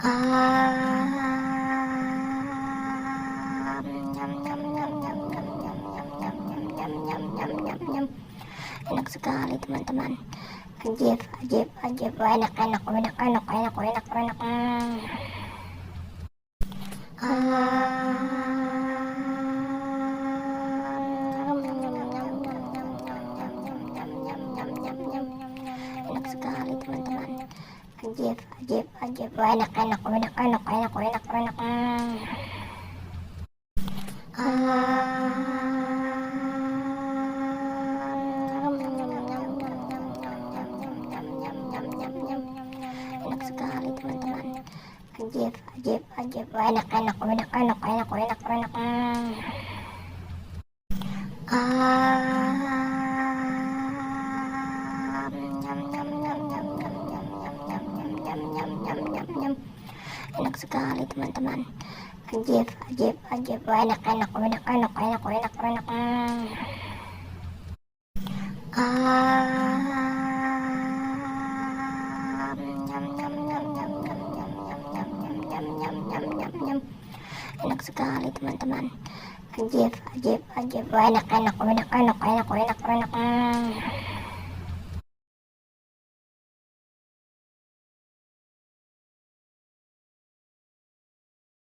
Nyam nyam nyam nyam nyam nyam nyam nyam nyam nyam nyam nyam nyam. Enak sekali teman-teman. Ajib, ajib, ajib. Enak, enak, enak, enak, enak, enak, enak. Enak sekali teman-teman. Ajib, ajib, ajib. Enak, enak, enak, enak, enak, enak, enak. Enak sekali teman-teman. Ajib, ajib, ajib. Enak, enak, enak, enak, enak, enak, enak. Enak sekali teman-teman. Ajib, ajib, ajib. Enak, enak, enak, enak, enak, enak, enak. Enak sekali teman-teman. Ajib, ajib, ajib. Enak, enak, enak, enak, enak, enak, enak.